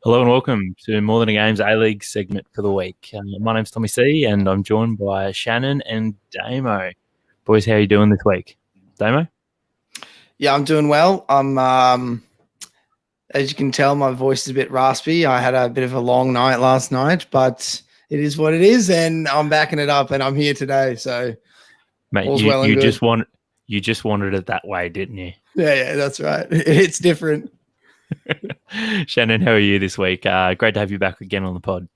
Hello and welcome to More Than a Games A-League segment for the week. My name's Tommie C and I'm joined by Shanen and Damo. Boys, how are you doing this week? Damo? Yeah, I'm doing well. As you can tell, my voice is a bit raspy. I had a bit of a long night last night, but it is what it is, and I'm backing it up, and I'm here today. So, Mate, all's you, well and you good. just wanted it that way, didn't you? Yeah, that's right. It's different. Shanen, how are you this week? Great to have you back again on the pod.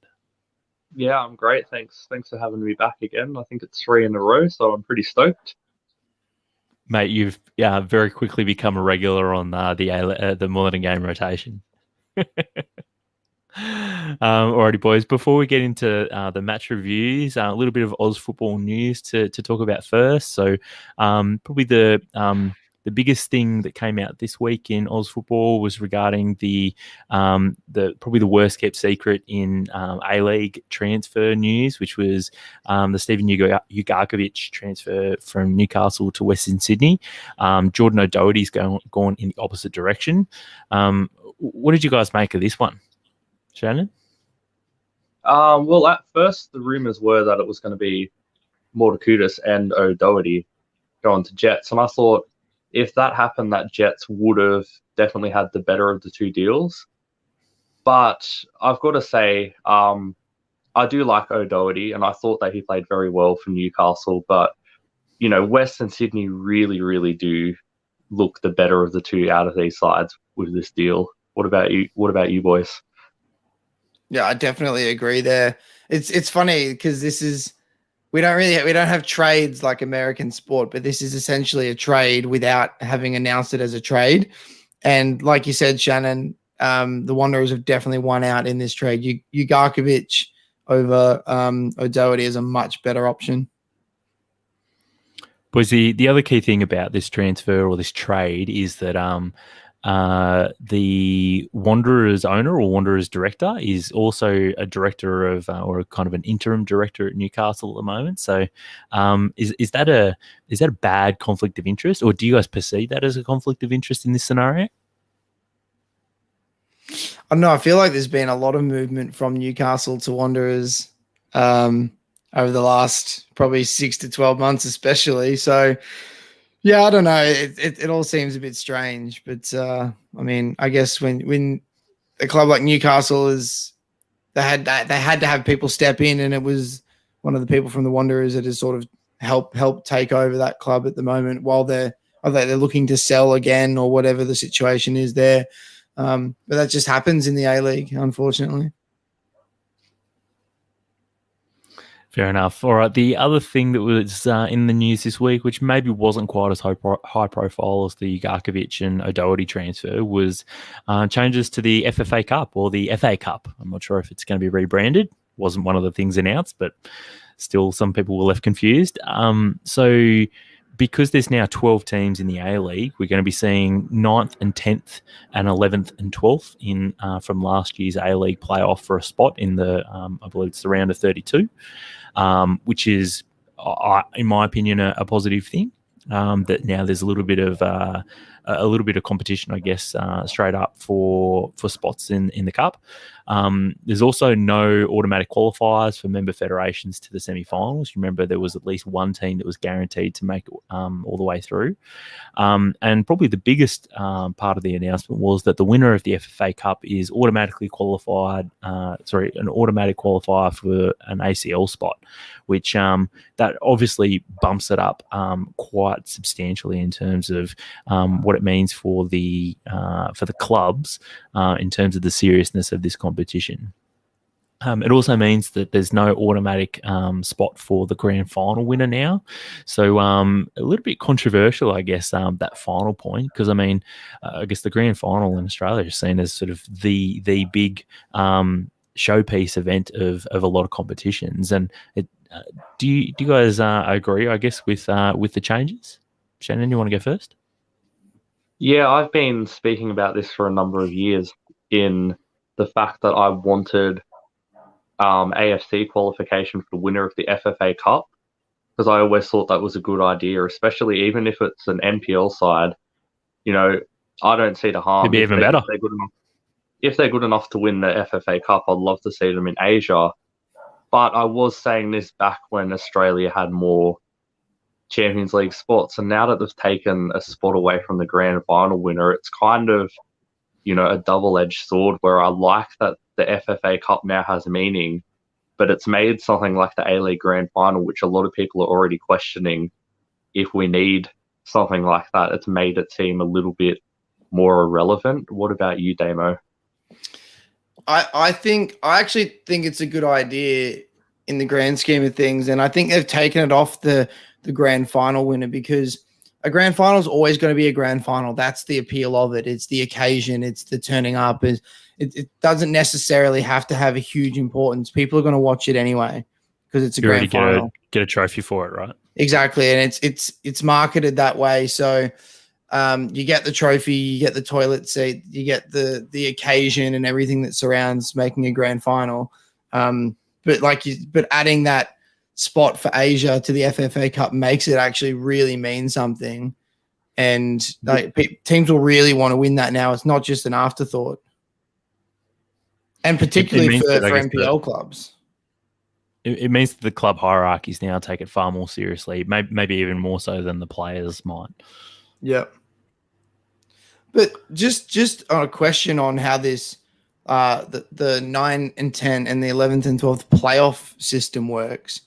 Yeah, I'm great. Thanks for having me back again. I think it's 3 in a row, so I'm pretty stoked. Mate, you've very quickly become a regular on the More Than a Game rotation. Alrighty, boys. Before we get into the match reviews, a little bit of Oz football news to talk about first. So, probably the biggest thing that came out this week in Oz football was regarding the probably the worst kept secret in A-League transfer news, which was the Stephen Ugarkovic transfer from Newcastle to Western Sydney. Jordan O'Doherty's gone in the opposite direction. What did you guys make of this one? Shanen? Well, at first, the rumours were that it was going to be Mortakudis and O'Doherty going to Jets. And I thought if that happened, that Jets would have definitely had the better of the two deals. But I've got to say, I do like O'Doherty, and I thought that he played very well for Newcastle. But, you know, Western Sydney really, really do look the better of the two out of these sides with this deal. What about you? What about you, boys? Yeah, I definitely agree there. It's funny because we don't have trades like American sport, but this is essentially a trade without having announced it as a trade. And like you said, Shanen, the Wanderers have definitely won out in this trade. Ugarkovic over O'Doherty is a much better option. Boys, the other key thing about this transfer or this trade is that the Wanderers owner or Wanderers director is also a director of or kind of an interim director at Newcastle at the moment. So is that a bad conflict of interest, or do you guys perceive that as a conflict of interest in this scenario? I don't know. I feel like there's been a lot of movement from Newcastle to Wanderers over the last probably 6 to 12 months, especially. So, yeah, I don't know. It all seems a bit strange, but I mean, I guess when a club like Newcastle they had to have people step in, and it was one of the people from the Wanderers that has sort of helped take over that club at the moment while they're looking to sell again or whatever the situation is there. But that just happens in the A-League, unfortunately. Fair enough. All right. The other thing that was in the news this week, which maybe wasn't quite as high profile as the Ugarkovic and O'Doherty transfer, was changes to the FFA Cup or the FA Cup. I'm not sure if it's going to be rebranded. Wasn't one of the things announced, but still some people were left confused. So because there's now 12 teams in the A-League, we're going to be seeing 9th and 10th and 11th and 12th in from last year's A-League playoff for a spot in the, I believe it's the round of 32. Which is, in my opinion, a positive thing. That now there's a little bit of competition, I guess, straight up for spots in the cup. There's also no automatic qualifiers for member federations to the semi-finals. You remember there was at least one team that was guaranteed to make all the way through. And probably the biggest part of the announcement was that the winner of the FFA Cup is automatically qualified. An automatic qualifier for an ACL spot, which that obviously bumps it up quite substantially in terms of what it means for the clubs in terms of the seriousness of this competition. It also means that there's no automatic spot for the grand final winner now. So a little bit controversial, I guess, that final point, because, I mean, I guess the grand final in Australia is seen as sort of the big showpiece event of a lot of competitions. And do you guys agree, I guess, with the changes? Shanen, you want to go first? Yeah, I've been speaking about this for a number of years in the fact that I wanted AFC qualification for the winner of the FFA Cup, because I always thought that was a good idea, especially even if it's an NPL side. You know, I don't see the harm. It'd be even better. if they're good enough to win the FFA Cup, I'd love to see them in Asia. But I was saying this back when Australia had more Champions League spots, and now that they've taken a spot away from the grand final winner, it's kind of, a double-edged sword where I like that the FFA Cup now has meaning, but it's made something like the A-League grand final, which a lot of people are already questioning if we need something like that. It's made it seem a little bit more irrelevant. What about you, Damo? I actually think it's a good idea in the grand scheme of things, and I think they've taken it off the grand final winner, because a grand final is always going to be a grand final. That's the appeal of it. It's the occasion. It's the turning up. It doesn't necessarily have to have a huge importance. People are going to watch it anyway because it's a grand final. Get a trophy for it, right? Exactly, and it's marketed that way. So you get the trophy, you get the toilet seat, you get the occasion and everything that surrounds making a grand final. But adding that spot for Asia to the FFA Cup makes it actually really mean something, and teams will really want to win that now. It's not just an afterthought, and particularly for NPL clubs. It means that the club hierarchies now take it far more seriously, maybe even more so than the players might. Yeah. But just on a question on how this the 9 and 10 and the 11th and 12th playoff system works,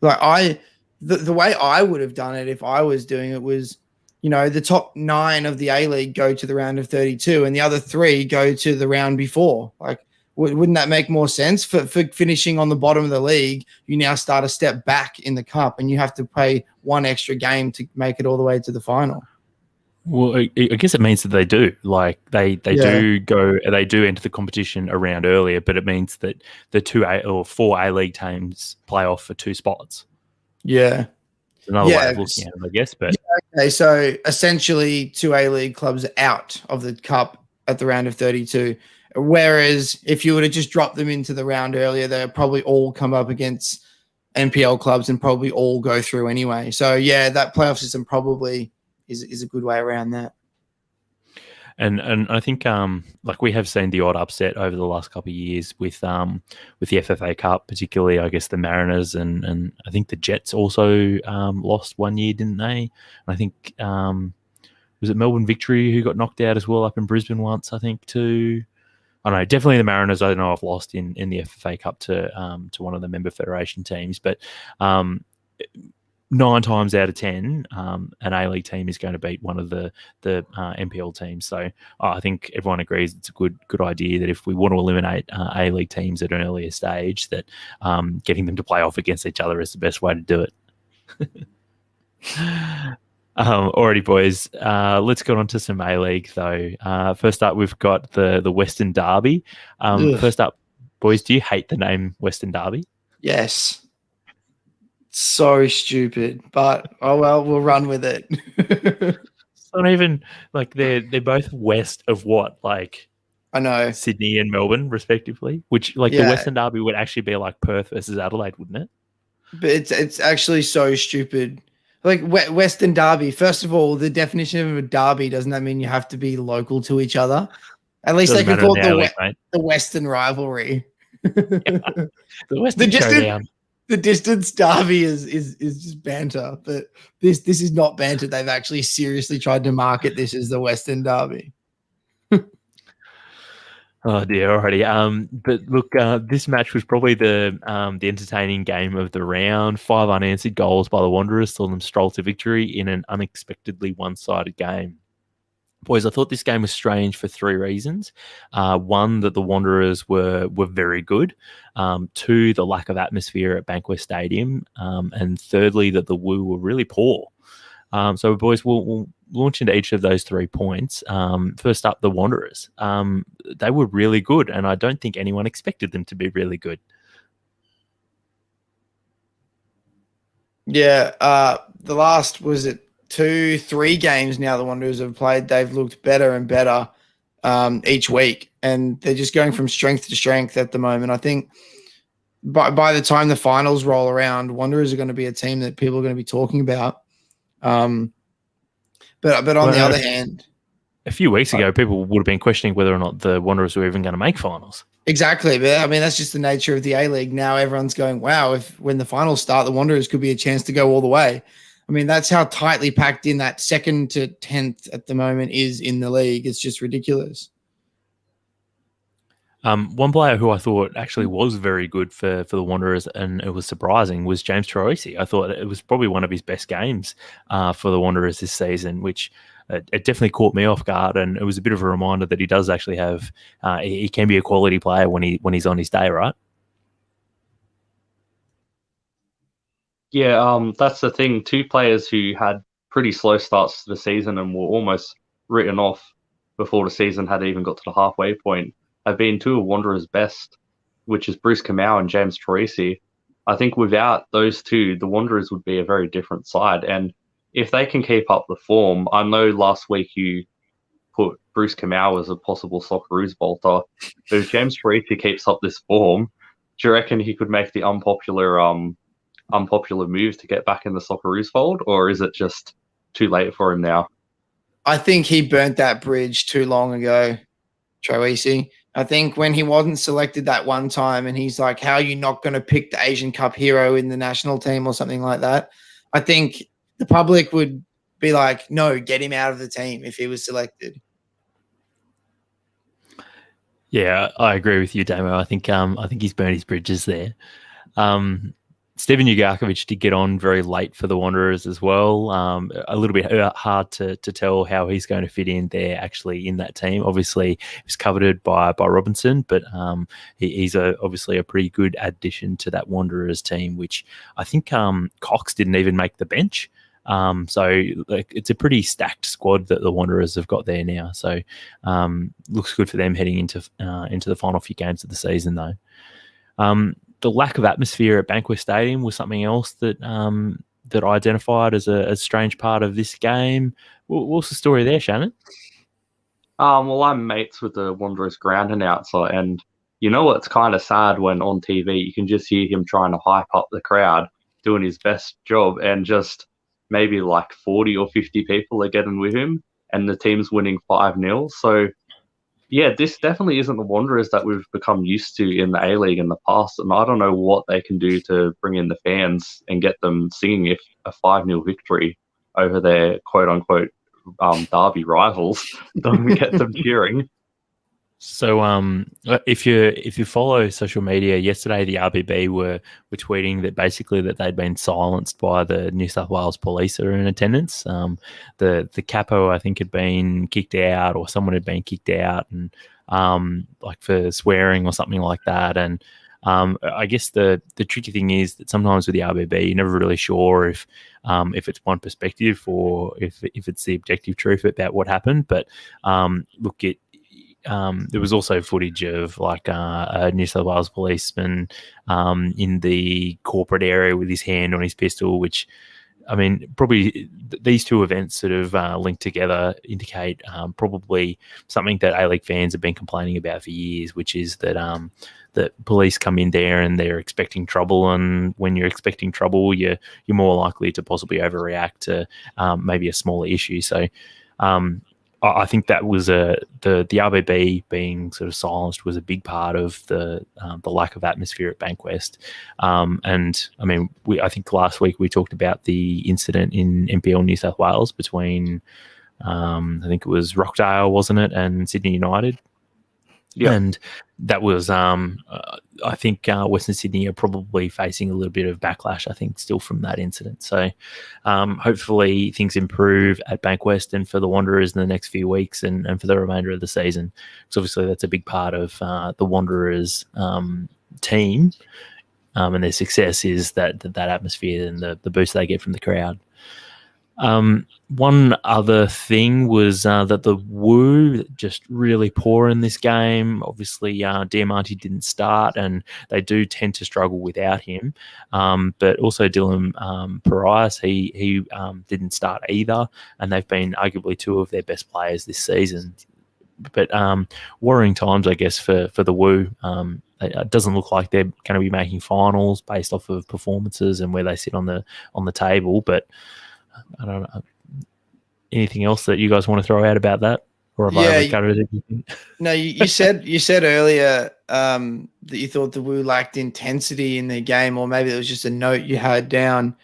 like the way I would have done it if I was doing it was, the top 9 of the A-League go to the round of 32 and the other 3 go to the round before. Like, wouldn't that make more sense? For finishing on the bottom of the league, you now start a step back in the cup and you have to play one extra game to make it all the way to the final. Well, I guess it means that they do. Like they do enter the competition a round earlier, but it means that the 4 A-League teams play off for 2 spots. Yeah. Another way of looking at it, I guess. But okay, so essentially 2 A-League clubs out of the cup at the round of 32. Whereas if you were to just drop them into the round earlier, they'll probably all come up against NPL clubs and probably all go through anyway. So yeah, that playoff system probably is a good way around that. And I think we have seen the odd upset over the last couple of years with the FFA Cup, particularly I guess the Mariners and I think the Jets also lost one year, didn't they? And I think was it Melbourne Victory who got knocked out as well up in Brisbane once, I think, too. I don't know, definitely the Mariners, I know I've lost in the FFA Cup to one of the member federation teams, but 9 times out of 10, an A-League team is going to beat one of the NPL teams. So I think everyone agrees it's a good idea that if we want to eliminate A-League teams at an earlier stage, that getting them to play off against each other is the best way to do it. Alrighty, boys. Let's get on to some A-League, though. First up, we've got the Western Derby. First up, boys, do you hate the name Western Derby? Yes. So stupid, but oh well, we'll run with it. It's not even like they're both west of what, like I know, Sydney and Melbourne, respectively. Which the Western Derby would actually be like Perth versus Adelaide, wouldn't it? But it's actually so stupid. Like Western Derby. First of all, the definition of a derby, doesn't that mean you have to be local to each other? At least they can call it the Western rivalry. The Western Showdown. The distance derby is just banter, but this is not banter. They've actually seriously tried to market this as the Western Derby. Oh dear, already. But look, this match was probably the entertaining game of the round. 5 unanswered goals by the Wanderers saw them stroll to victory in an unexpectedly one-sided game. Boys, I thought this game was strange for 3 reasons. 1, that the Wanderers were very good. 2, the lack of atmosphere at Bankwest Stadium. And thirdly, that the Woo were really poor. So, boys, we'll launch into each of those 3 points. First up, the Wanderers. They were really good, and I don't think anyone expected them to be really good. Yeah, the last, was it 2-3 games now the Wanderers have played, they've looked better and better each week, and they're just going from strength to strength at the moment. I think by the time the finals roll around, Wanderers are going to be a team that people are going to be talking about. But on the other hand, a few weeks ago, people would have been questioning whether or not the Wanderers were even going to make finals. Exactly. But I mean, that's just the nature of the A-League. Now everyone's going, wow, if when the finals start, the Wanderers could be a chance to go all the way. I mean, that's how tightly packed in that 2nd to 10th at the moment is in the league. It's just ridiculous. One player who I thought actually was very good for the Wanderers, and it was surprising, was James Troisi. I thought it was probably one of his best games for the Wanderers this season, which it definitely caught me off guard, and it was a bit of a reminder that he does actually have he can be a quality player when he's on his day, right? Yeah, that's the thing. 2 players who had pretty slow starts to the season and were almost written off before the season had even got to the halfway point have been 2 of Wanderers' best, which is Bruce Kamau and James Troisi. I think without those 2, the Wanderers would be a very different side. And if they can keep up the form, I know last week you put Bruce Kamau as a possible Socceroos bolter, but if James Troisi keeps up this form, do you reckon he could make the unpopular move to get back in the Socceroos fold, or is it just too late for him now? I think he burnt that bridge too long ago, Troisi. I think when he wasn't selected that one time and he's like, how are you not going to pick the Asian Cup hero in the national team or something like that? I think the public would be like, no, get him out of the team if he was selected. Yeah, I agree with you, Damo. I think he's burned his bridges there. Steven Ugarkovic did get on very late for the Wanderers as well. A little bit hard to tell how he's going to fit in there actually in that team. Obviously, he's coveted by Robinson, but he's obviously a pretty good addition to that Wanderers team, which I think Cox didn't even make the bench. So it's a pretty stacked squad that the Wanderers have got there now. So looks good for them heading into the final few games of the season, though. The lack of atmosphere at Bankwest Stadium was something else that that I identified as a strange part of this game. What's the story there, Shannon? Well, I'm mates with the Wanderers ground announcer, and you know what's kind of sad when on TV you can just hear him trying to hype up the crowd, doing his best job, and just maybe like 40 or 50 people are getting with him, and the team's winning 5-0. So yeah, this definitely isn't the Wanderers that we've become used to in the A-League in the past, and I don't know what they can do to bring in the fans and get them singing if a 5-0 victory over their quote-unquote derby rivals doesn't get them cheering. So if you follow social media, yesterday the RBB were tweeting that basically that they'd been silenced by the New South Wales police that are in attendance. The capo, I think, had been kicked out, or someone had been kicked out, and like for swearing or something like that. And I guess the tricky thing is that sometimes with the RBB, you're never really sure if it's one perspective or if it's the objective truth about what happened. But look, there was also footage of like a New South Wales policeman in the corporate area with his hand on his pistol, which, I mean, probably these 2 events sort of linked together indicate probably something that A-League fans have been complaining about for years, which is that that police come in there and they're expecting trouble, and when you're expecting trouble, you're more likely to possibly overreact to maybe a smaller issue. So I think that was the RBB being sort of silenced was a big part of the lack of atmosphere at Bankwest. And I mean, I think last week we talked about the incident in NPL New South Wales between I think it was Rockdale, wasn't it, and Sydney United. Yeah. And that was, I think Western Sydney are probably facing a little bit of backlash, I think, still from that incident. So hopefully things improve at Bankwest and for the Wanderers in the next few weeks and for the remainder of the season. Because obviously that's a big part of the Wanderers team and their success is that atmosphere and the boost they get from the crowd. One other thing was that the Woo just really poor in this game. Obviously, Diamante didn't start, and they do tend to struggle without him. But also Dylan Parias, he didn't start either, and they've been arguably 2 of their best players this season. But worrying times, I guess, for the Woo. It doesn't look like they're going to be making finals based off of performances and where they sit on the table, but I don't know. Anything else that you guys want to throw out about that? Or have I Yeah, overcutted everything? no, you said earlier that you thought the Wu lacked intensity in their game, or maybe it was just a note you had down,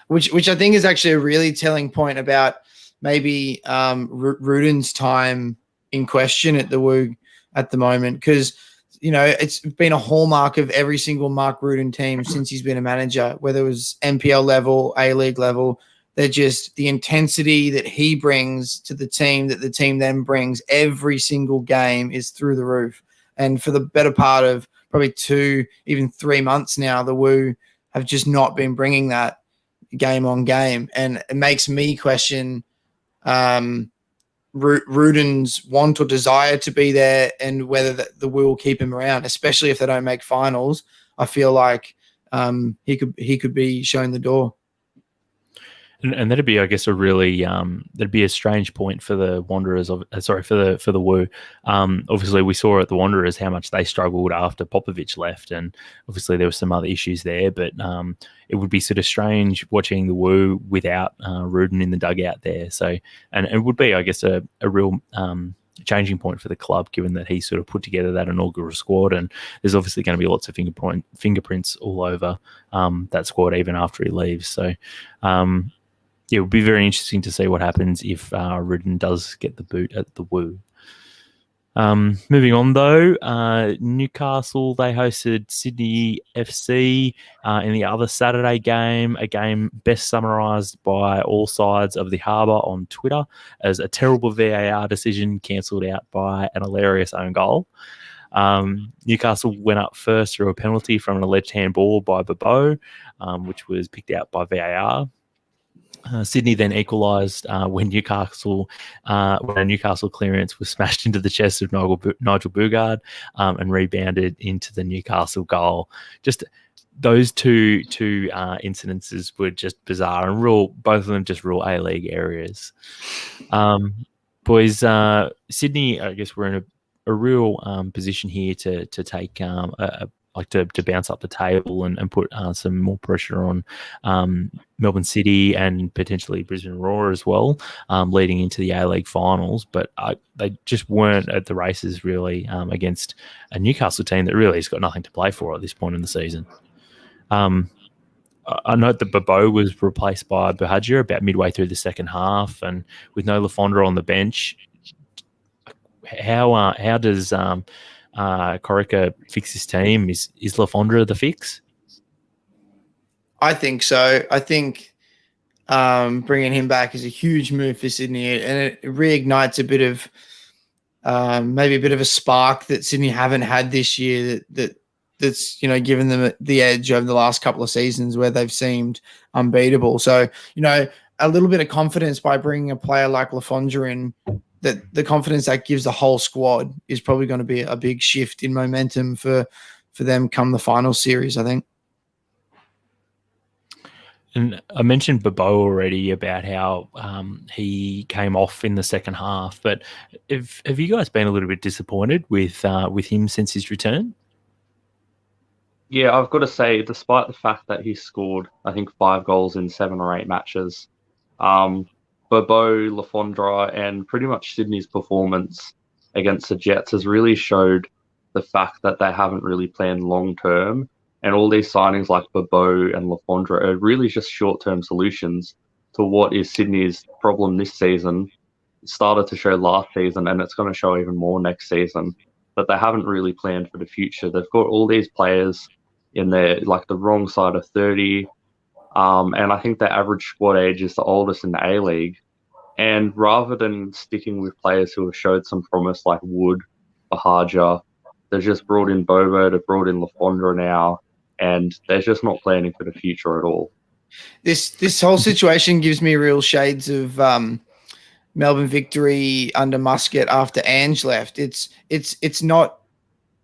which I think is actually a really telling point about maybe Ruden's time in question at the Wu at the moment, because it's been a hallmark of every single Mark Ruden team since he's been a manager, whether it was NPL level, A-League level. They're just the intensity that he brings to the team, that the team then brings every single game, is through the roof. And for the better part of probably 2, even 3 months now, the Wu have just not been bringing that game on game. And it makes me question Ruden's want or desire to be there, and whether the Wu will keep him around, especially if they don't make finals. I feel like he could be shown the door. And that'd be, I guess, a really that'd be a strange point for the Wanderers. For the Wu. Obviously, we saw at the Wanderers how much they struggled after Popovic left, and obviously there were some other issues there. But it would be sort of strange watching the Wu without Ruden in the dugout there. So, and it would be, I guess, a real changing point for the club, given that he sort of put together that inaugural squad, and there's obviously going to be lots of fingerprints all over that squad even after he leaves. So. It would be very interesting to see what happens if Ruden does get the boot at the Wu. Moving on, though, Newcastle, they hosted Sydney FC in the other Saturday game, a game best summarised by all sides of the harbour on Twitter as a terrible VAR decision cancelled out by an hilarious own goal. Newcastle went up first through a penalty from an alleged handball by Bobo, which was picked out by VAR. Sydney then equalised when a Newcastle clearance was smashed into the chest of Nigel Bugard and rebounded into the Newcastle goal. Just those two incidences were just bizarre, and both of them just real A-League areas. Boys, Sydney, I guess we're in a real position here to take to bounce up the table and put some more pressure on Melbourne City and potentially Brisbane Roar as well, leading into the A-League finals. But they just weren't at the races really against a Newcastle team that really has got nothing to play for at this point in the season. I note that Bobo was replaced by Buhagiar about midway through the second half, and with no Lafondra on the bench, how does Corica fix his team? Is Lafondra the fix? I think so. I think bringing him back is a huge move for Sydney, and it reignites a bit of maybe a bit of a spark that Sydney haven't had this year. That's given them the edge over the last couple of seasons where they've seemed unbeatable. So a little bit of confidence by bringing a player like Lafondra in. That the confidence that gives the whole squad is probably going to be a big shift in momentum for them come the final series, I think. And I mentioned Bobo already about how he came off in the second half, but have you guys been a little bit disappointed with him since his return? Yeah, I've got to say, despite the fact that he scored, I think, 5 goals in 7 or 8 matches, Bobo, Lafondra, and pretty much Sydney's performance against the Jets has really showed the fact that they haven't really planned long term. And all these signings like Bobo and Lafondra are really just short term solutions to what is Sydney's problem this season. It started to show last season, and it's going to show even more next season. But they haven't really planned for the future. They've got all these players in their the wrong side of 30. And I think their average squad age is the oldest in the A-League. And rather than sticking with players who have showed some promise like Wood, Bahaja, they've just brought in Bobo, they've brought in Lafondra now, and they're just not planning for the future at all. This whole situation gives me real shades of Melbourne Victory under Muscat after Ange left. It's not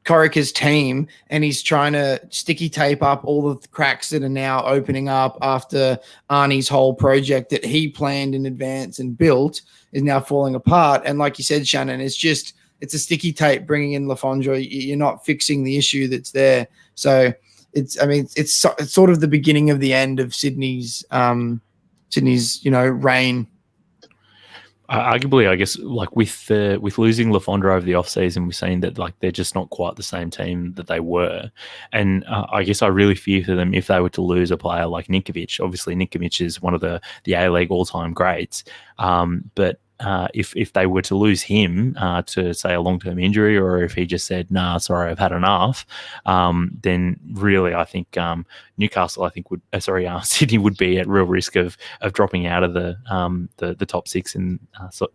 Corica's team, and he's trying to sticky tape up all the cracks that are now opening up after Arnie's whole project that he planned in advance and built is now falling apart. And like you said, Shannon, it's a sticky tape bringing in Lafondra. You're not fixing the issue that's there. So it's sort of the beginning of the end of Sydney's reign. Arguably, I guess, like with losing Lafondra over the offseason, we've seen that like they're just not quite the same team that they were, and I guess I really fear for them if they were to lose a player like Ninkovic. Obviously, Ninkovic is one of the A League all time greats, but if they were to lose him to say a long term injury, or if he just said, "Nah, sorry, I've had enough," then really I think Newcastle, I think Sydney would be at real risk of dropping out of the top six and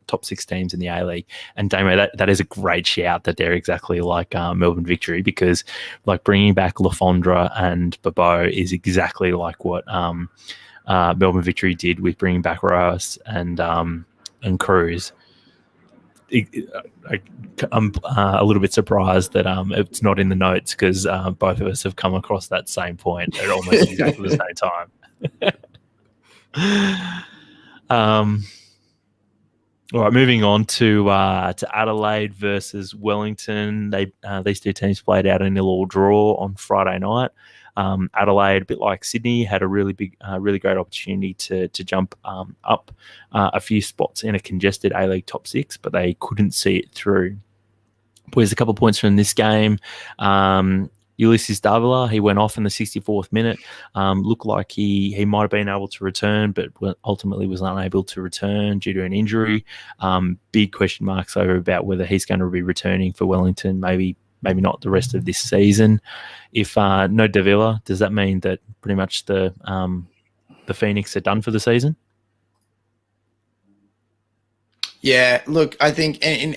top six teams in the A League. And Damo, that is a great shout that they're exactly like Melbourne Victory, because like bringing back Lafondra and Babot is exactly like what Melbourne Victory did with bringing back Rojas and Cruz. I'm a little bit surprised that it's not in the notes, because both of us have come across that same point at almost exactly the same time. All right, moving on to Adelaide versus Wellington. These two teams played out a 0-0 draw on Friday night. Adelaide, a bit like Sydney, had a really great opportunity to jump up a few spots in a congested A-League top six, but they couldn't see it through. Boys, a couple of points from this game. Ulysses Davila, he went off in the 64th minute. Looked like he might have been able to return, but ultimately was unable to return due to an injury. Big question marks over about whether he's going to be returning for Wellington, maybe not the rest of this season. If no Davila, does that mean that pretty much the Phoenix are done for the season? Yeah, look, I think in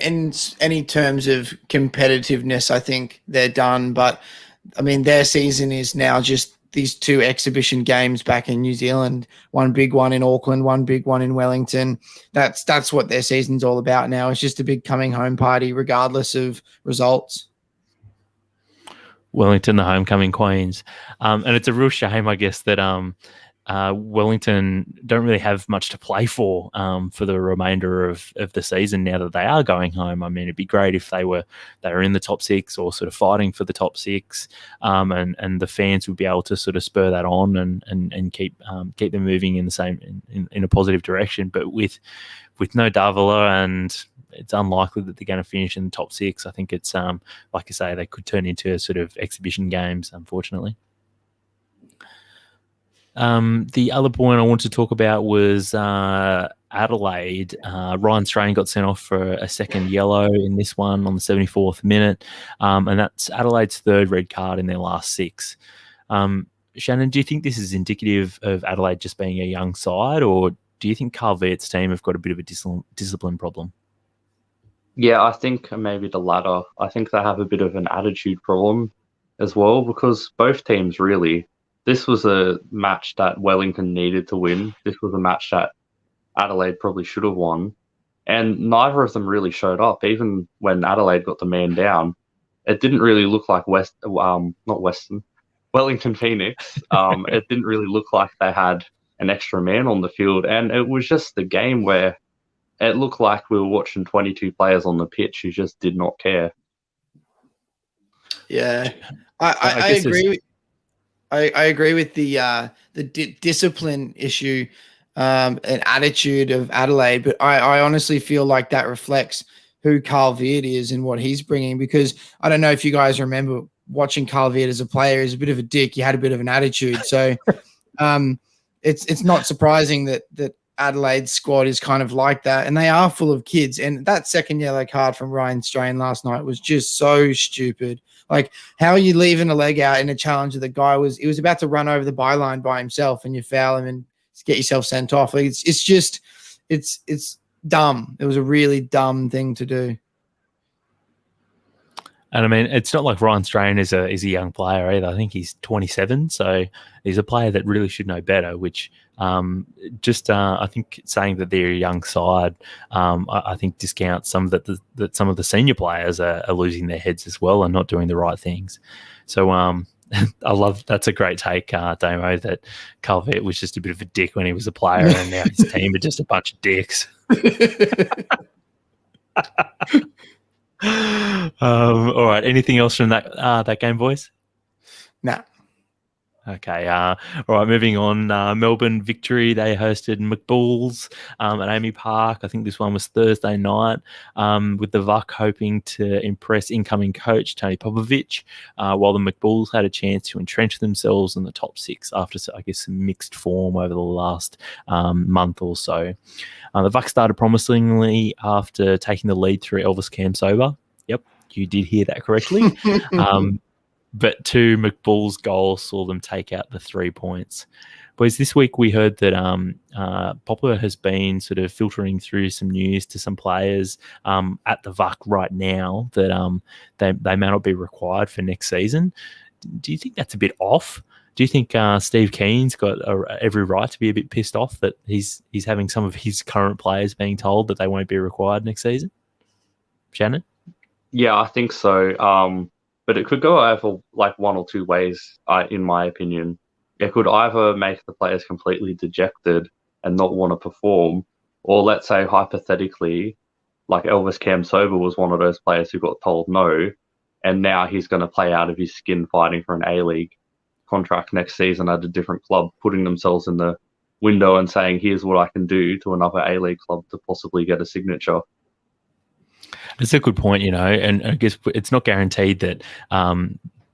any terms of competitiveness, I think they're done. But I mean, their season is now just these two exhibition games back in New Zealand, one big one in Auckland, one big one in Wellington. That's what their season's all about now. It's just a big coming home party, regardless of results. Wellington, the homecoming queens. And it's a real shame, I guess, that Wellington don't really have much to play for the remainder of the season now that they are going home. I mean, it'd be great if they were in the top six or sort of fighting for the top six, and the fans would be able to sort of spur that on and keep them moving in the same in a positive direction. But with no Davila, and it's unlikely that they're going to finish in the top six. I think it's like I say, they could turn into sort of exhibition games, unfortunately. The other point I want to talk about was Adelaide. Ryan Strain got sent off for a second yellow in this one on the 74th minute, and that's Adelaide's third red card in their last six. Shannon, do you think this is indicative of Adelaide just being a young side, or do you think Carl Viet's team have got a bit of a discipline problem? Yeah, I think maybe the latter. I think they have a bit of an attitude problem as well, because both teams really, this was a match that Wellington needed to win. This was a match that Adelaide probably should have won. And neither of them really showed up. Even when Adelaide got the man down, it didn't really look like Wellington Phoenix. It didn't really look like they had an extra man on the field. And it was just the game where it looked like we were watching 22 players on the pitch who just did not care. Yeah, I agree. I agree with the discipline issue and attitude of Adelaide, but I honestly feel like that reflects who Carl Viet is and what he's bringing. Because I don't know if you guys remember watching Carl Viet as a player. He's a bit of a dick. He had a bit of an attitude, so it's not surprising that Adelaide's squad is kind of like that, and they are full of kids. And that second yellow card from Ryan Strain last night was just so stupid. Like, how are you leaving a leg out in a challenge that the guy was about to run over the byline by himself, and you foul him and get yourself sent off? Like, it's dumb. It was a really dumb thing to do. And I mean, it's not like Ryan Strain is a young player either. I think he's 27, so he's a player that really should know better. Which I think saying that they're a young side, I think discounts some that some of the senior players are losing their heads as well and not doing the right things. So that's a great take, Damo, that Carl Viet was just a bit of a dick when he was a player, and now his team are just a bunch of dicks. All right. Anything else from that game, boys? Nah. Okay. All right. Moving on. Melbourne victory. They hosted McBulls at Amy Park. I think this one was Thursday night. With the VUC hoping to impress incoming coach Tony Popovich, while the McBulls had a chance to entrench themselves in the top 6 after, I guess, some mixed form over the last month or so. The VUC started promisingly after taking the lead through Elvis Kamsoba. Yep, you did hear that correctly. But 2 McBull's goals saw them take out the 3 points. Boys, this week we heard that Popper has been sort of filtering through some news to some players at the VUC right now that they may not be required for next season. Do you think that's a bit off? Do you think Steve Keen's got every right to be a bit pissed off that he's having some of his current players being told that they won't be required next season? Shannon? Yeah, I think so. But it could go either like one or two ways, in my opinion. It could either make the players completely dejected and not want to perform, or let's say hypothetically, like Elvis Kamsoba was one of those players who got told no, and now he's going to play out of his skin fighting for an A-League contract next season at a different club, putting themselves in the window and saying, here's what I can do to another A-League club to possibly get a signature. It's a good point, and I guess it's not guaranteed that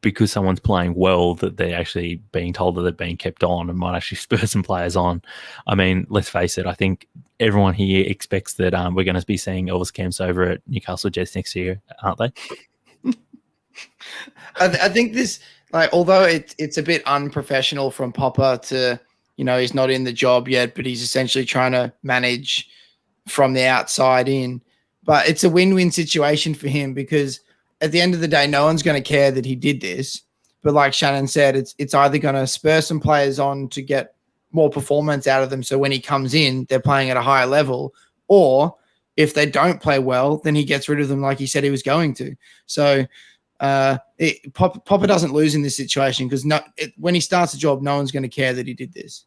because someone's playing well that they're actually being told that they're being kept on and might actually spur some players on. I mean, let's face it, I think everyone here expects that we're going to be seeing Elvis Camps over at Newcastle Jets next year, aren't they? I think this, although it's a bit unprofessional from Popper to, he's not in the job yet, but he's essentially trying to manage from the outside in. But it's a win-win situation for him because at the end of the day, no one's going to care that he did this. But like Shannon said, it's either going to spur some players on to get more performance out of them. So when he comes in, they're playing at a higher level. Or if they don't play well, then he gets rid of them like he said he was going to. So Popper doesn't lose in this situation because when he starts a job, no one's going to care that he did this.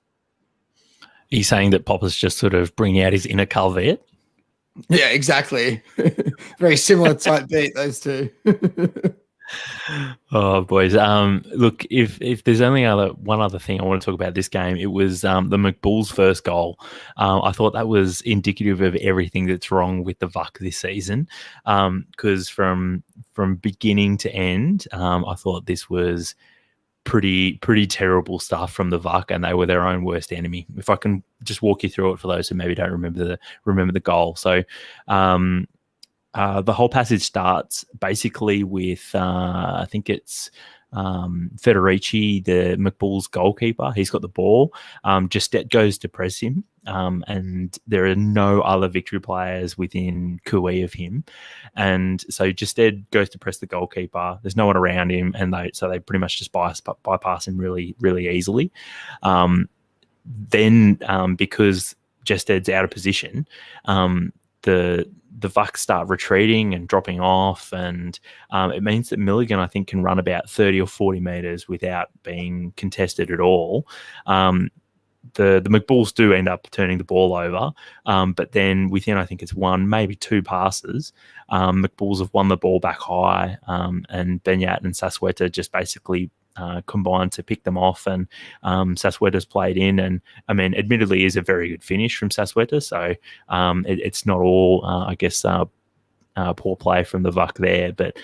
He's saying that Popper's just sort of bringing out his inner Calvet. Yeah, exactly. Very similar type beat, those two. Oh, boys. Look, if there's only one other thing I want to talk about this game, it was the McBull's first goal. I thought that was indicative of everything that's wrong with the VUC this season. Because from beginning to end, I thought this was pretty terrible stuff from the VUC, and they were their own worst enemy. If I can just walk you through it for those who maybe don't remember the goal. So the whole passage starts basically with I think it's Federici, the McBull's goalkeeper. He's got the ball. Justet goes to press him, and there are no other Victory players within cooee of him. And so Justet goes to press the goalkeeper. There's no one around him, and they pretty much just bypass him really, really easily. Then because Justet's out of position, the VUC start retreating and dropping off, and it means that Milligan, I think, can run about 30 or 40 metres without being contested at all. The McBulls do end up turning the ball over, but then within, I think it's one, maybe two passes, McBulls have won the ball back high, and Benyat and Sasweta just basically combined to pick them off, and Sasweta's played in, and I mean, admittedly, is a very good finish from Sasweta, so it's not all, I guess, poor play from the VUC there, but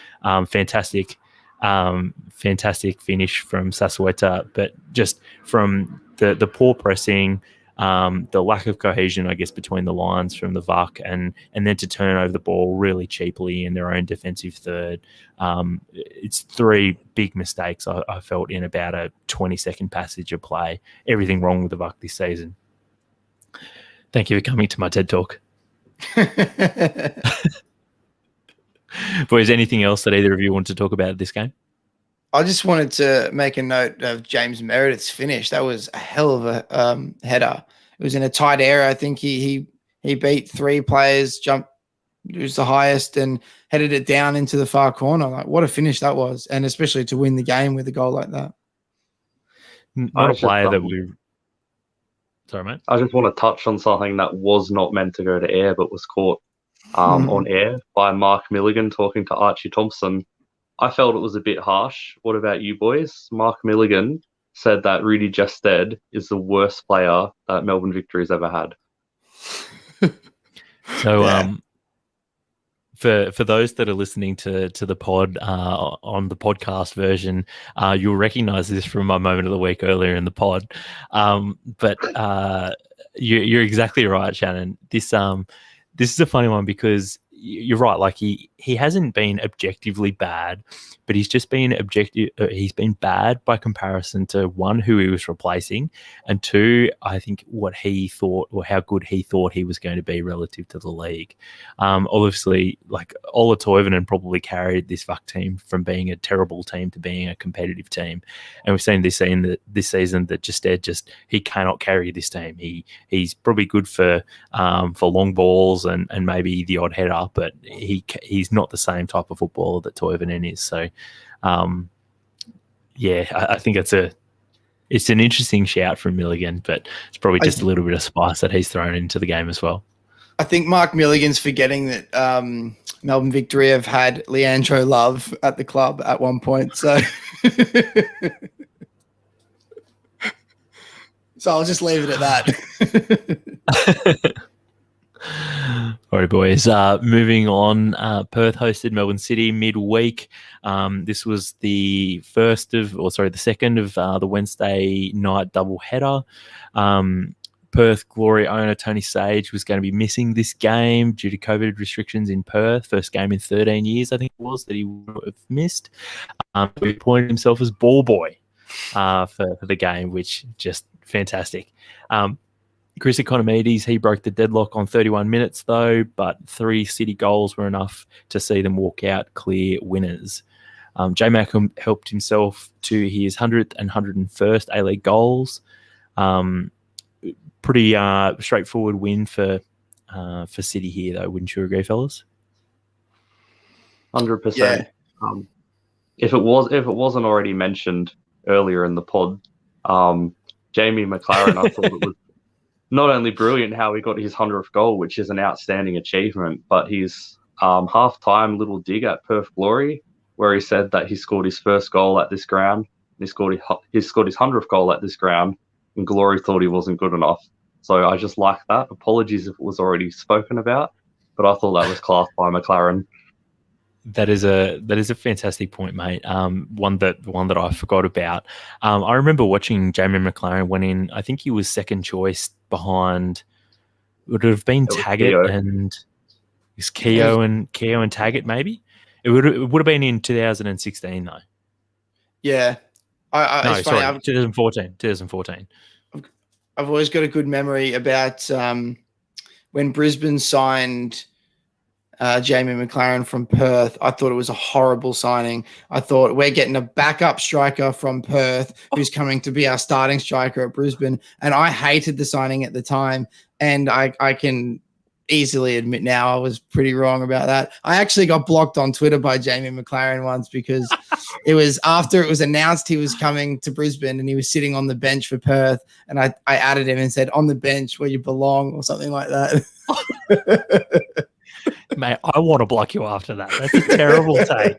fantastic finish from Sasweta, but just from the poor pressing, the lack of cohesion, I guess, between the lines from the VUC, and then to turn over the ball really cheaply in their own defensive third. It's three big mistakes I felt in about a 20-second passage of play. Everything wrong with the VUC this season. Thank you for coming to my TED Talk. Boys, anything else that either of you want to talk about this game? I just wanted to make a note of James Meredith's finish. That was a hell of a header. It was in a tight area. I think he beat three players, jumped, it was the highest, and headed it down into the far corner. Like, what a finish that was, and especially to win the game with a goal like that. Not a player that we... Sorry, mate. I just want to touch on something that was not meant to go to air, but was caught on air by Mark Milligan talking to Archie Thompson. I felt it was a bit harsh. What about you boys? Mark Milligan said that Rudy Jested is the worst player that Melbourne Victory has ever had. So, Yeah. for those that are listening to the pod on the podcast version, you'll recognize this from my moment of the week earlier in the pod. But you're exactly right, Shannon. This is a funny one because you're right. Like he hasn't been objectively bad, but he's just been objective. He's been bad by comparison to one, who he was replacing, and two, I think what he thought or how good he thought he was going to be relative to the league. Obviously, like Ola Toivonen probably carried this fuck team from being a terrible team to being a competitive team, and we've seen this season that just he cannot carry this team. He's probably good for long balls and maybe the odd header, but he's not the same type of footballer that Toivonen is. So, I think it's an interesting shout from Milligan, but it's probably just a little bit of spice that he's thrown into the game as well. I think Mark Milligan's forgetting that Melbourne Victory have had Leandro Love at the club at one point. So, so I'll just leave it at that. All right, boys. Moving on, Perth hosted Melbourne City midweek. This was the second of the Wednesday night double header. Perth Glory owner Tony Sage was going to be missing this game due to COVID restrictions in Perth. First game in 13 years, I think it was, that he would have missed. He appointed himself as ball boy for the game, which just fantastic. Chris Economides, he broke the deadlock on 31 minutes though, but 3 City goals were enough to see them walk out clear winners. J-Mac helped himself to his 100th and 101st A-League goals. Pretty straightforward win for City here though, wouldn't you agree, fellas? 100%. Yeah. If it wasn't already mentioned earlier in the pod, Jamie McLaren, I thought it was not only brilliant how he got his 100th goal, which is an outstanding achievement, but his half-time little dig at Perth Glory, where he said that he scored his first goal at this ground, and he scored his 100th goal at this ground, and Glory thought he wasn't good enough. So I just like that. Apologies if it was already spoken about, but I thought that was class by McLaren. That is a fantastic point, mate. One that I forgot about. I remember watching Jamie McLaren when in. I think he was second choice behind. Would it have been Taggart and is Keogh and Taggart maybe? It would have been in 2016 though. Yeah, no, sorry, 2014. I've always got a good memory about when Brisbane signed Jamie McLaren from Perth. I thought it was a horrible signing. I thought we're getting a backup striker from Perth who's coming to be our starting striker at Brisbane. And I hated the signing at the time. And I can easily admit now I was pretty wrong about that. I actually got blocked on Twitter by Jamie McLaren once because it was after it was announced he was coming to Brisbane and he was sitting on the bench for Perth. And I added him and said, "On the bench where you belong," or something like that. Mate, I want to block you after that. That's a terrible take.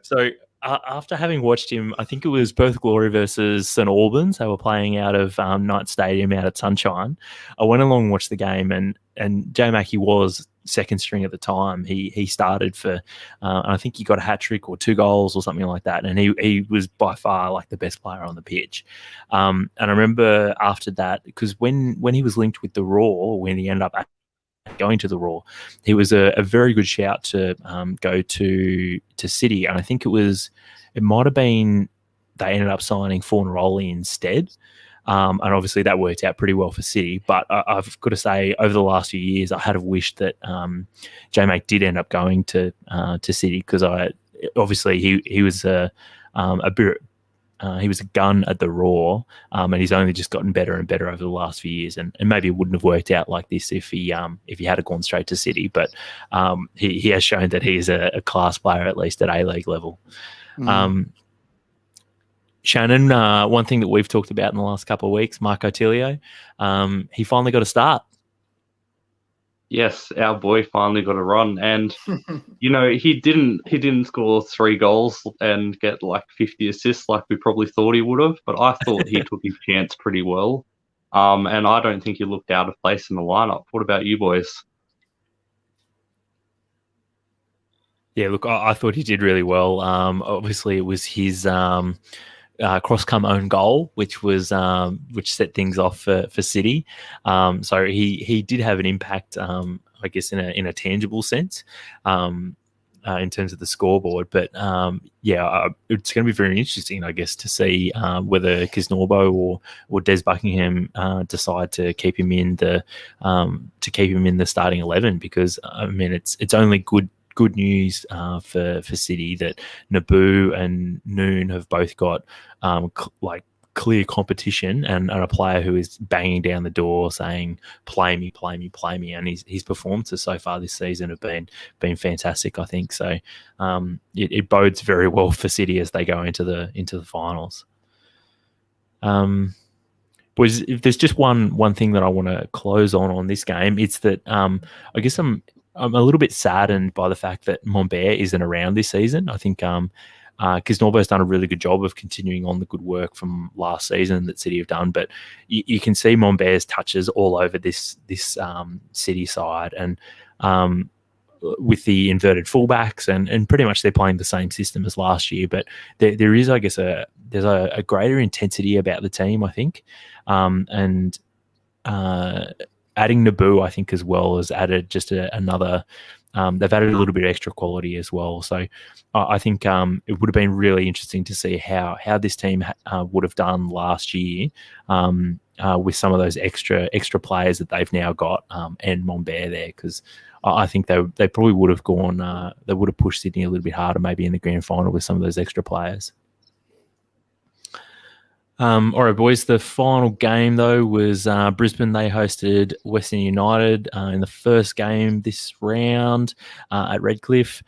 So after having watched him, I think it was Perth Glory versus St Albans. They were playing out of Knight Stadium out at Sunshine. I went along and watched the game, and J-Mac, he was second string at the time. He started for, and I think he got a hat trick or 2 goals or something like that. And he was by far like the best player on the pitch. And I remember after that, because when he was linked with the Raw, when he ended up going to the Raw, he was a very good shout to go to City, and I think it might have been they ended up signing Fornaroli instead, and obviously that worked out pretty well for City. But I've got to say, over the last few years, I had wished that J-Mac did end up going to City, because obviously he was a bit. He was a gun at the Raw, and he's only just gotten better and better over the last few years. And maybe it wouldn't have worked out like this if he had gone straight to City. But he has shown that he's a class player, at least at A-League level. Shannon, one thing that we've talked about in the last couple of weeks, Marco Tilio, he finally got a start. Yes, our boy finally got a run, and he didn't score 3 goals and get like 50 assists like we probably thought he would have, but I thought he took his chance pretty well. And I don't think he looked out of place in the lineup. What about you boys? Yeah, look, I thought he did really well. Obviously, it was his cross-come own goal, which set things off for City. So he did have an impact, I guess, in a tangible sense, in terms of the scoreboard. But it's going to be very interesting, I guess, to see whether Kisnorbo or Des Buckingham decide to keep him in the starting 11, because I mean it's only good news for City that Naboo and Noon have both got clear competition and a player who is banging down the door saying, play me, play me, play me. And his performances so far this season have been fantastic, I think. So it bodes very well for City as they go into the finals. Boys, if there's just one thing that I want to close on this game, it's that I guess I'm a little bit saddened by the fact that Montbert isn't around this season. I think Kisnorbo's done a really good job of continuing on the good work from last season that City have done, but you can see Montbert's touches all over this City side, and with the inverted fullbacks and pretty much they're playing the same system as last year, but there is, I guess, there's a greater intensity about the team, I think, and adding Naboo, I think, as well, has added just another. They've added a little bit of extra quality as well. So I think it would have been really interesting to see how this team would have done last year with some of those extra players that they've now got and Montbert there, because I think they probably would have gone. They would have pushed Sydney a little bit harder, maybe in the grand final with some of those extra players. All right, boys. The final game, though, was Brisbane. They hosted Western United in the first game this round at Redcliffe.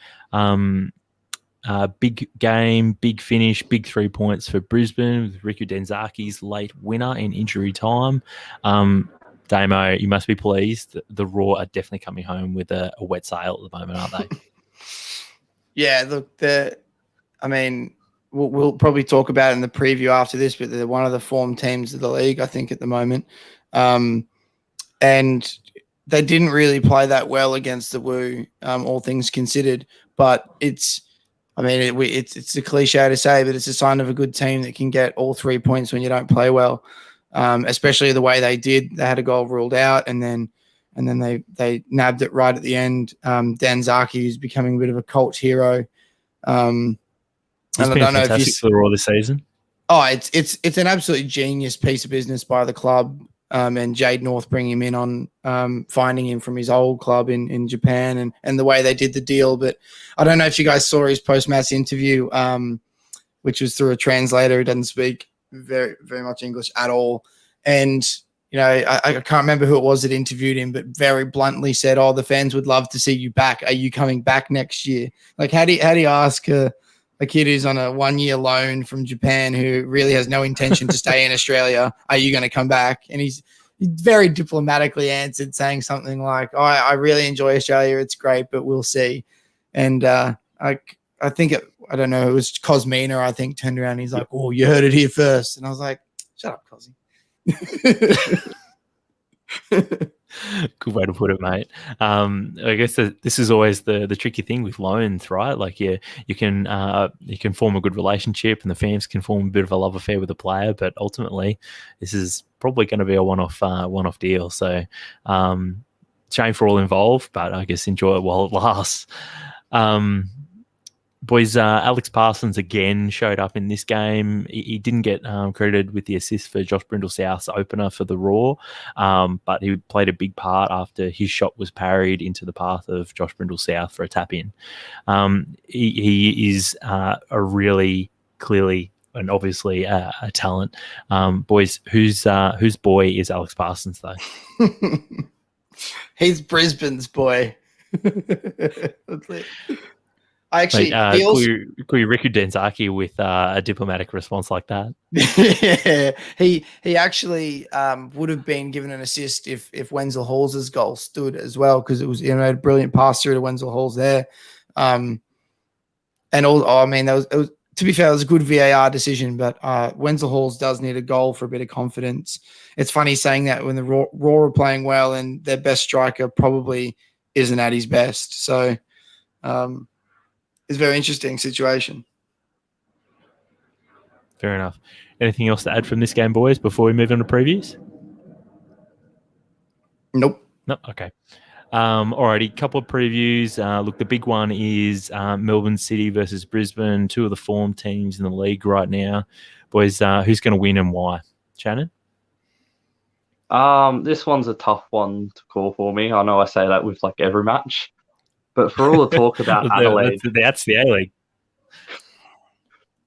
Big game, big finish, big 3 points for Brisbane with Riku Denzaki's late winner in injury time. Damo, you must be pleased. The Raw are definitely coming home with a wet sail at the moment, aren't they? Yeah, look, we'll probably talk about it in the preview after this, but they're one of the form teams of the league, I think, at the moment. And they didn't really play that well against the Woo, all things considered. But it's a cliche to say, but it's a sign of a good team that can get all 3 points when you don't play well, especially the way they did. They had a goal ruled out, and then they nabbed it right at the end. Danzaki, who's becoming a bit of a cult hero. He's been fantastic for the Raw this season. Oh, it's an absolutely genius piece of business by the club, and Jade North bringing him in on finding him from his old club in Japan, and the way they did the deal. But I don't know if you guys saw his post-match interview, which was through a translator who doesn't speak very, very much English at all. And I can't remember who it was that interviewed him, but very bluntly said, "Oh, the fans would love to see you back. Are you coming back next year?" Like, how do you ask a kid who's on a 1-year loan from Japan who really has no intention to stay in Australia, are you going to come back? And he very diplomatically answered, saying something like, "Oh, I really enjoy Australia. It's great, but we'll see." And I think I don't know, it was Cosmina, I think, turned around and he's like, "Oh, you heard it here first." And I was like, "Shut up, Cosy." Good way to put it, mate. I guess this is always the tricky thing with loans, right? Like, you can form a good relationship, and the fans can form a bit of a love affair with the player, but ultimately, this is probably going to be a one-off deal. So, shame for all involved, but I guess enjoy it while it lasts. Boys, Alex Parsons again showed up in this game. He didn't get credited with the assist for Josh Brindle-South's opener for the Raw, but he played a big part after his shot was parried into the path of Josh Brindle-South for a tap-in. He is a really clearly and obviously a talent. Boys, whose boy is Alex Parsons, though? He's Brisbane's boy. That's it. I actually Mate, call you Riku Denzaki with a diplomatic response like that. yeah, he actually would have been given an assist if Wenzel Hall's goal stood as well, because it was a brilliant pass through to Wenzel Hall's there. And all, I mean, it was, to be fair, it was a good VAR decision, but Wenzel Hall's does need a goal for a bit of confidence. It's funny saying that when the Raw are playing well and their best striker probably isn't at his best. So it's a very interesting situation. Fair enough. Anything else to add from this game, boys, before we move on to previews? Nope. No? Okay. Alrighty, couple of previews. Look, the big one is Melbourne City versus Brisbane, two of the form teams in the league right now. Boys, who's going to win and why? Shannon? This one's a tough one to call for me. I know I say that with like every match, but for all the talk about Adelaide, that's the A-League.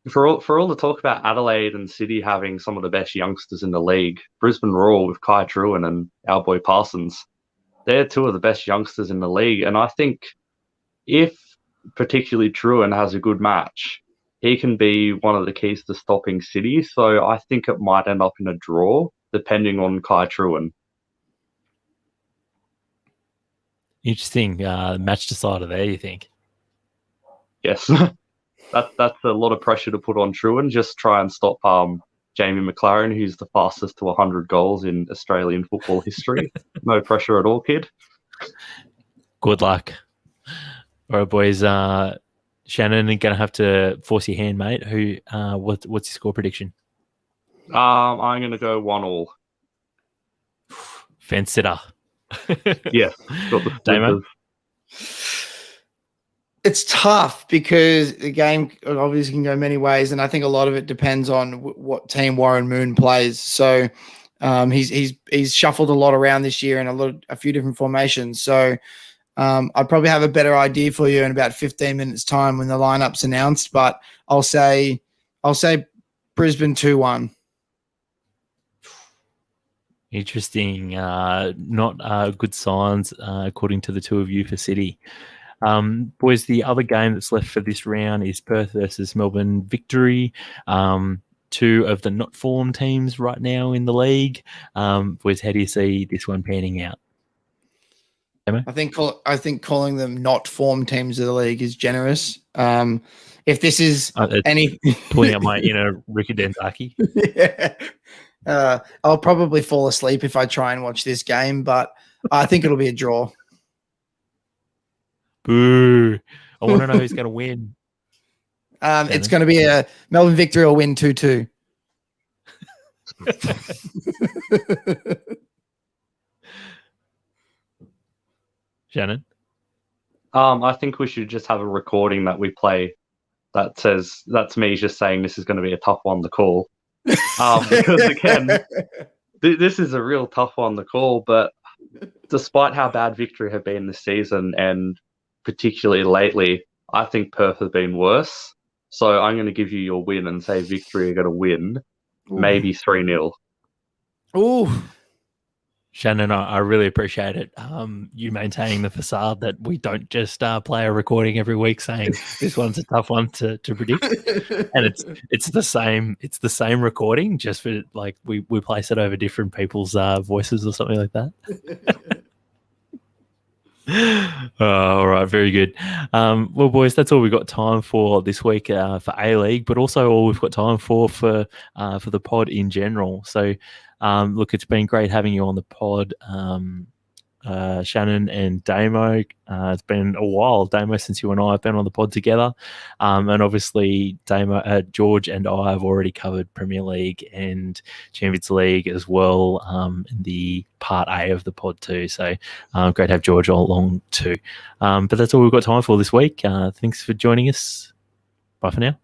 For all the talk about Adelaide and City having some of the best youngsters in the league, Brisbane Roar with Kai Truan and our boy Parsons, they're two of the best youngsters in the league. And I think if particularly Truan has a good match, he can be one of the keys to stopping City. So I think it might end up in a draw, depending on Kai Truan. Interesting match decider there, you think? Yes. That's a lot of pressure to put on Truan. Just try and stop Jamie McLaren, who's the fastest to 100 goals in Australian football history. No pressure at all, kid. Good luck. All right, boys. Shannon, you're going to have to force your hand, mate. What's your score prediction? I'm going to go 1-1. Fence sitter. Yes. Got the Damo? It's tough because the game obviously can go many ways, and I think a lot of it depends on what team Warren Moon plays. So he's shuffled a lot around this year in a few different formations. So I'd probably have a better idea for you in about 15 minutes' time when the lineup's announced. But I'll say Brisbane 2-1. Interesting. Not good signs according to the two of you for City. Boys, the other game that's left for this round is Perth versus Melbourne Victory. Two of the not form teams right now in the league. Boys, how do you see this one panning out? I think calling them not form teams of the league is generous. If this is pulling out my inner Ricky Denzaki. Yeah. I'll probably fall asleep if I try and watch this game, but I think it'll be a draw. Boo. I want to know who's going to win. It's going to be a Melbourne Victory will win 2-2. Shannon? I think we should just have a recording that we play that says, that's me just saying this is going to be a tough one to call. Because again, this is a real tough one to call, but despite how bad Victory have been this season and particularly lately, I think Perth have been worse. So I'm going to give you your win and say Victory are going to win, maybe 3-0. Ooh. Shannon, I really appreciate it. You maintaining the facade that we don't just play a recording every week saying this one's a tough one to predict, and it's the same recording, just for like we place it over different people's voices or something like that. All right, very good. Well, boys, that's all we've got time for this week for A-League, but also all we've got time for the pod in general. So. Look, it's been great having you on the pod, Shanen and Damo. It's been a while, Damo, since you and I have been on the pod together. And obviously, George and I have already covered Premier League and Champions League as well in the part A of the pod too. So great to have George all along too. But that's all we've got time for this week. Thanks for joining us. Bye for now.